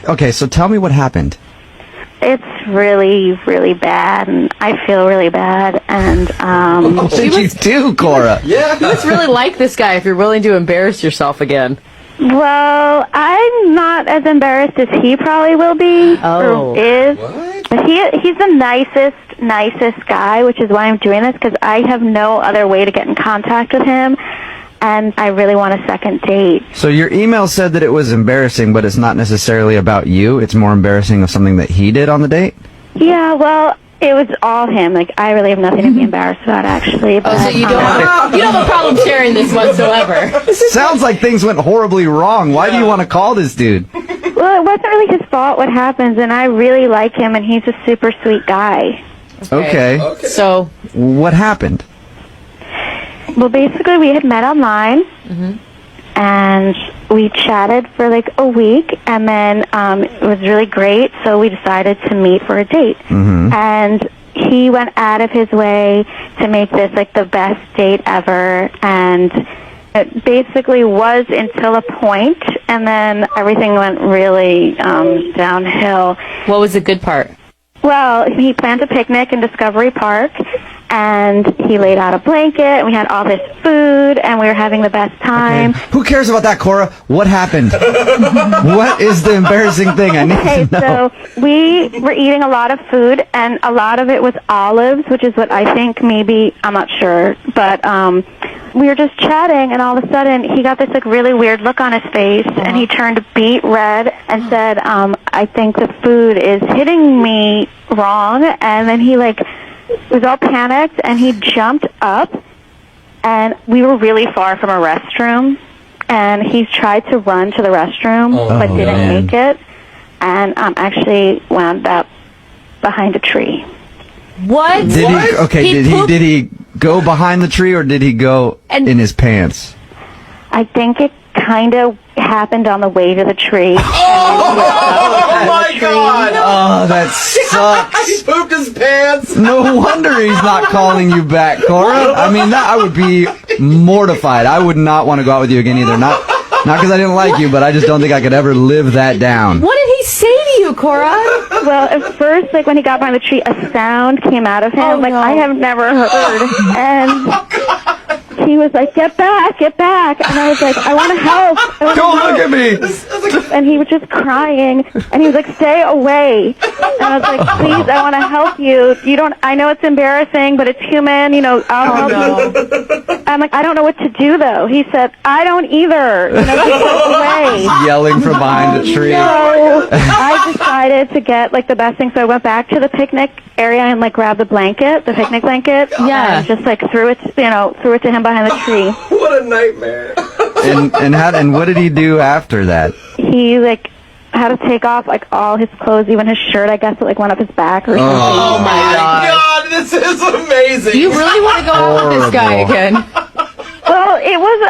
Okay, so tell me what happened. It's really, really bad, and I feel really bad. And What did you do, Cora? Yeah. You must really like this guy if you're willing to embarrass yourself again. well, I'm not as embarrassed as he probably will be or is. What? But he's the nicest guy, which is why I'm doing this, because I have no other way to get in contact with him, and I really want a second date. So your email said that it was embarrassing, but it's not necessarily about you. It's more embarrassing of something that he did on the date? Yeah, well, it was all him. Like, I really have nothing to be embarrassed about, actually. But, So you don't have a problem sharing this whatsoever. Sounds like things went horribly wrong. Why do you want to call this dude? Well, it wasn't really his fault what happens, and I really like him, and he's a super sweet guy. Okay. So, What happened? Well, basically, we had met online, and we chatted for like a week, and then it was really great, so we decided to meet for a date. And he went out of his way to make this like the best date ever, and it basically was until a point, and then everything went really downhill. what was the good part? Well, he planned a picnic in Discovery Park, and he laid out a blanket, and we had all this food, and we were having the best time. Who cares about that, Cora? What happened? What is the embarrassing thing? I need Okay, to know. so we were eating a lot of food, and a lot of it was olives, which is what I think maybe, I'm not sure, but we were just chatting, and all of a sudden, he got this like really weird look on his face, and he turned beet red and said, I think the food is hitting me wrong, and then he like was all panicked, and he jumped up, and we were really far from a restroom, and he tried to run to the restroom, but didn't make it, and actually wound up behind a tree. What? Did he go behind the tree, or did he go in his pants? I think it kind of happened on the way to the tree. Oh my God! Oh, that sucks. He pooped his pants. No wonder he's not calling you back, Cora. I mean, I would be mortified. I would not want to go out with you again either. Not because I didn't like you, but I just don't think I could ever live that down. What did he say to you, Cora? Well, at first, like when he got behind the tree, a sound came out of him I have never heard. And he was like, get back. And I was like, I want to help. Don't look at me. And he was just crying. And he was like, stay away. And I was like, please, I want to help you. I know it's embarrassing, but it's human. I'll help you. I'm like, I don't know what to do, though. He said, I don't either. Just go away. Yelling from behind a tree. So I decided to get like the best thing. So I went back to the picnic area and like grabbed the picnic blanket. Yeah. And just like threw it to him behind the tree. What a nightmare. And what did he do after that? He like had to take off like all his clothes, even his shirt. I guess it like went up his back or something. Oh my God. This is amazing. You really want to go out with this guy again? Well, it was.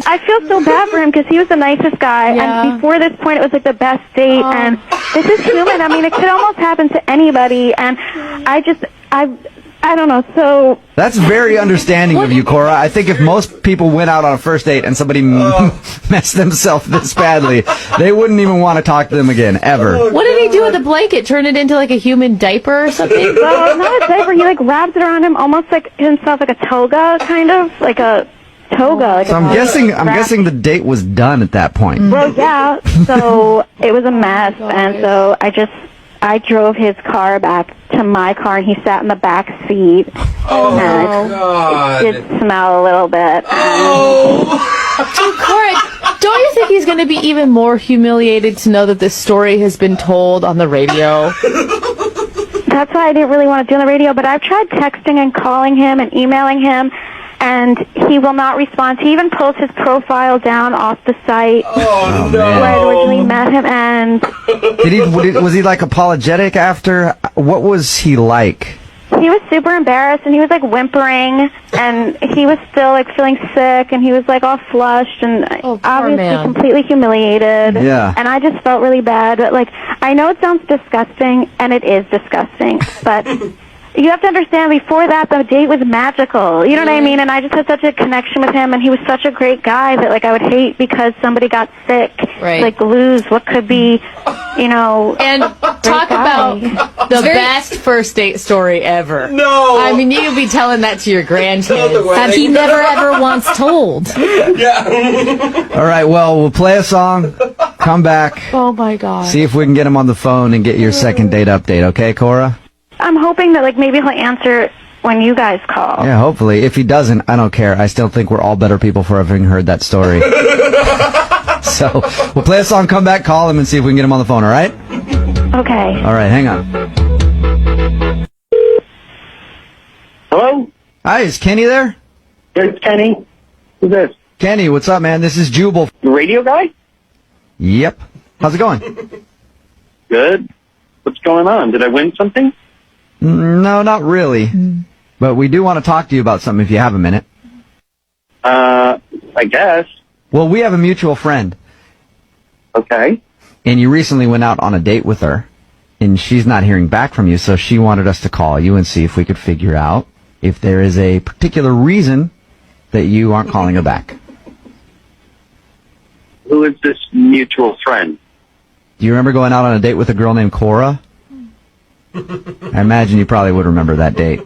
I feel so bad for him because he was the nicest guy, Yeah. and before this point, it was like the best date. And this is human. I mean, it could almost happen to anybody. And I don't know. So That's very understanding of you, Cora. I think if most people went out on a first date and somebody messed themselves this badly, they wouldn't even want to talk to them again, ever. What did he do with the blanket? Turn it into like a human diaper or something? well, not a diaper. He like wrapped it around him, almost like himself, like a toga, kind of like a toga. Like So I'm guessing the date was done at that point. Well, yeah. So it was a mess, and so I drove his car back to my car, and he sat in the back seat. Oh, and God. It did smell a little bit. Cora, don't you think he's going to be even more humiliated to know that this story has been told on the radio? That's why I didn't really want to do on the radio, but I've tried texting and calling him and emailing him, and he will not respond. He even pulls his profile down off the site Oh, no. where I originally met him, and Was he like apologetic after? What was he like? he was super embarrassed, and he was like whimpering, and he was still like feeling sick, and he was like all flushed, and poor obviously man. completely humiliated. Yeah. And I just felt really bad. But like, I know it sounds disgusting, and it is disgusting, but you have to understand, before that, the date was magical. You know what I mean? And I just had such a connection with him, and he was such a great guy that like I would hate because somebody got sick, Right. like lose what could be you know. And talk about the best first date story ever. No. I mean, you could be telling that to your grandkids. That he never ever once told. All right, well, we'll play a song, come back, Oh, my God. see if we can get him on the phone and get your second date update, okay, Cora? I'm hoping that, like, maybe he'll answer when you guys call. Yeah, hopefully. If he doesn't, I don't care. I still think we're all better people for having heard that story. So, we'll play a song, come back, call him, and see if we can get him on the phone, all right? Okay. All right, hang on. Hello? Hi, is Kenny there? It's Kenny. Who's this? Kenny, what's up, man? This is Jubal. The radio guy? Yep. How's it going? Good. What's going on? Did I win something? No, not really. But we do want to talk to you about something if you have a minute. I guess. Well, we have a mutual friend, Okay. and you recently went out on a date with her, and she's not hearing back from you, so she wanted us to call you and see if we could figure out if there is a particular reason that you aren't calling her back. Who is this mutual friend? Do you remember going out on a date with a girl named Cora? I imagine you probably would remember that date.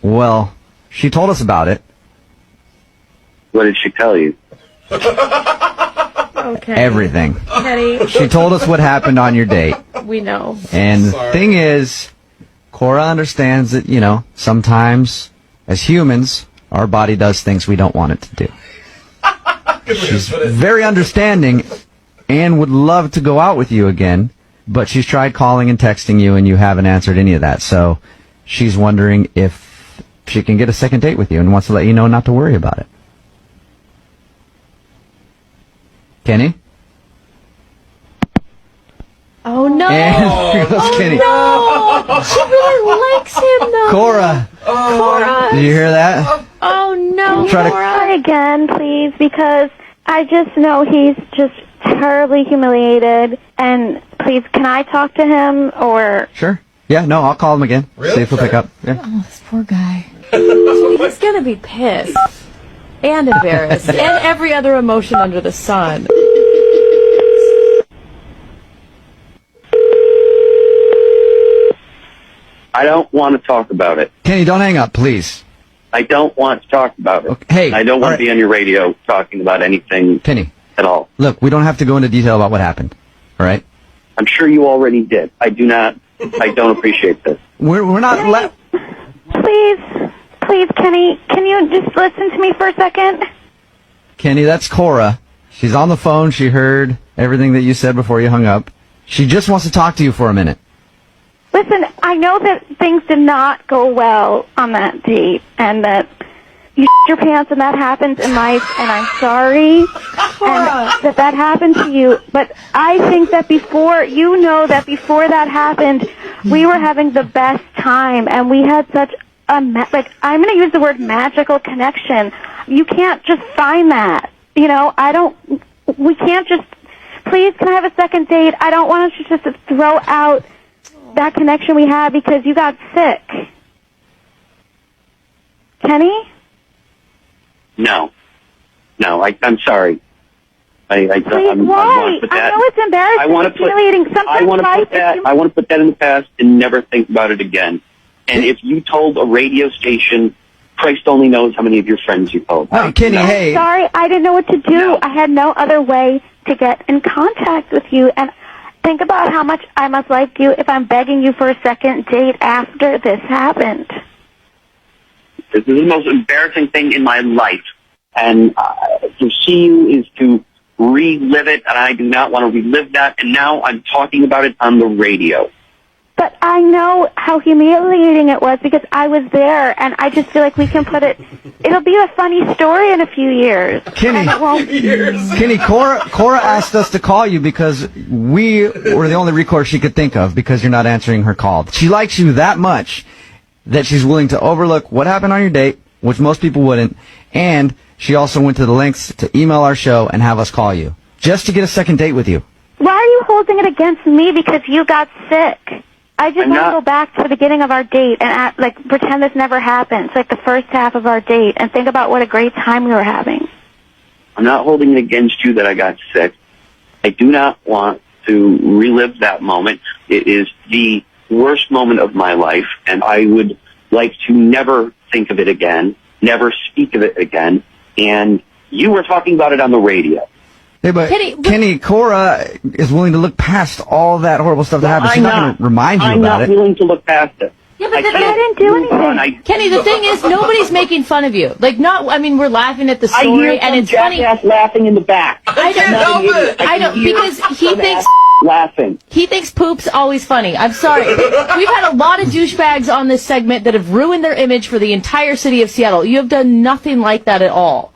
Well, she told us about it. What did she tell you? Okay. Everything. Kenny, She told us what happened on your date. we know. And the thing is, Cora understands that, you know, sometimes, as humans, our body does things we don't want it to do. She's very understanding and would love to go out with you again, but she's tried calling and texting you, and you haven't answered any of that. So she's wondering if she can get a second date with you and wants to let you know not to worry about it. Kenny? Oh, no. And here goes Kenny. No. She really likes him, though. Cora, Cora. did you hear that? Oh, no, Try to- Cora. Try again, please, because I just know he's just terribly humiliated. And please, can I talk to him or? Sure. Yeah, no, I'll call him again. Really? See if he'll pick up. Yeah. Oh, this poor guy. He's going to be pissed and embarrassed and every other emotion under the sun. I don't want to talk about it. Kenny, don't hang up, please. I don't want to talk about it. Okay, hey, I don't want all to be on your radio talking about anything Kenny, at all. look, we don't have to go into detail about what happened, all right? I'm sure you already did. I don't appreciate this. We're not... Please, Kenny, can you just listen to me for a second? Kenny, that's Cora. She's on the phone. She heard everything that you said before you hung up. She just wants to talk to you for a minute. Listen, I know that things did not go well on that date, and that you shit your pants and that happens in life, and I'm sorry and that happened to you. But I think that before that happened, we were having the best time, and we had such a, I'm going to use the word magical connection. You can't just find that. You know, we can't just, please, can I have a second date? I don't want to just throw out that connection we had because you got sick. Kenny? No, I'm sorry. Please, why? I know it's embarrassing. I want to put that in the past and never think about it again. And if you told a radio station, Christ only knows how many of your friends you told. No, Kenny, hey. Sorry, I didn't know what to do. No. I had no other way to get in contact with you. And think about how much I must like you if I'm begging you for a second date after this happened. This is the most embarrassing thing in my life. And to see you is to relive it, and I do not want to relive that. And now I'm talking about it on the radio. But I know how humiliating it was because I was there, and I just feel like we can put it. It'll be a funny story in a few years. Kenny, And it won't. Kenny, Cora asked us to call you because we were the only recourse she could think of because you're not answering her call. She likes you that much that she's willing to overlook what happened on your date, which most people wouldn't, and she also went to the lengths to email our show and have us call you just to get a second date with you. Why are you holding it against me because you got sick? I just want to go back to the beginning of our date and pretend this never happened. It's like the first half of our date, and think about what a great time we were having. I'm not holding it against you that I got sick. I do not want to relive that moment. It is the worst moment of my life, and I would like to never think of it again, never speak of it again. And you were talking about it on the radio. Hey, but Kenny, Cora is willing to look past all that horrible stuff that happened. She's not going to remind you about it. I'm not willing to look past it. Yeah, but I didn't do anything. Kenny, the thing is, nobody's making fun of you. Like, we're laughing at the I story, hear and some it's funny. jackass laughing in the back. I don't help it. I don't, because he thinks laughing. he thinks poop's always funny. I'm sorry. We've had a lot of douchebags on this segment that have ruined their image for the entire city of Seattle. You have done nothing like that at all.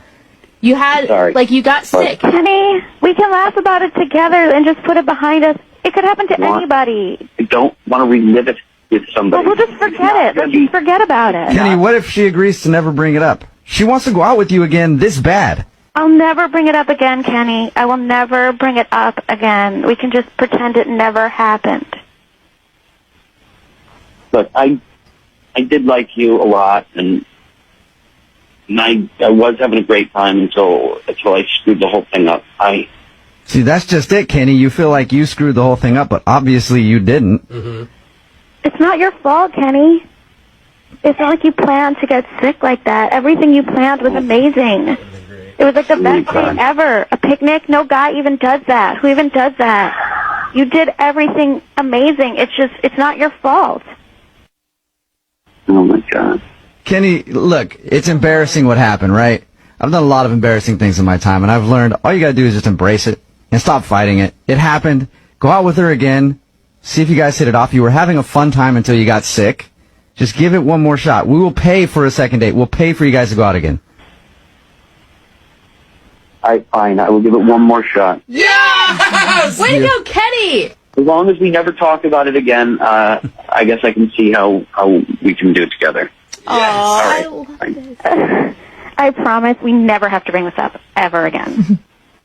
You had, you got sick. Kenny, we can laugh about it together and just put it behind us. It could happen to anybody. I don't want to relive it with somebody. Well, we'll just forget it. Let's just forget about it. Kenny, what if she agrees to never bring it up? She wants to go out with you again this bad. I'll never bring it up again, Kenny. I will never bring it up again. We can just pretend it never happened. Look, I did like you a lot, and I was having a great time until I screwed the whole thing up. See, that's just it, Kenny. You feel like you screwed the whole thing up, but obviously you didn't. Mm-hmm. It's not your fault, Kenny. It's not like you planned to get sick like that. Everything you planned was amazing. It was like the best thing ever. A picnic? No guy even does that. Who even does that? You did everything amazing. It's not your fault. Oh, my God. Kenny, look, it's embarrassing what happened, right? I've done a lot of embarrassing things in my time, and I've learned all you got to do is just embrace it and stop fighting it. It happened. Go out with her again. See if you guys hit it off. You were having a fun time until you got sick. Just give it one more shot. We will pay for a second date. We'll pay for you guys to go out again. Fine. I will give it one more shot. Yes! Way to go, Kenny! As long as we never talk about it again, I guess I can see how we can do it together. Yes. All right. I promise we never have to bring this up ever again.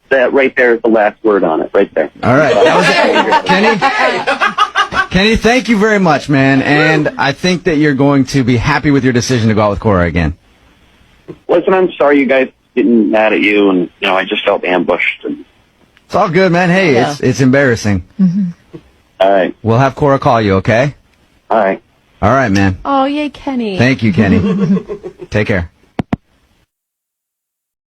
That right there is the last word on it, right there. All right. That was it. Kenny, thank you very much, man. And I think that you're going to be happy with your decision to go out with Cora again. Listen, I'm sorry you guys getting mad at you, and I just felt ambushed. And It's all good, man. Hey, it's embarrassing. all right. We'll have Cora call you, okay? All right. All right, man. Oh, yay, Kenny. Thank you, Kenny. Take care.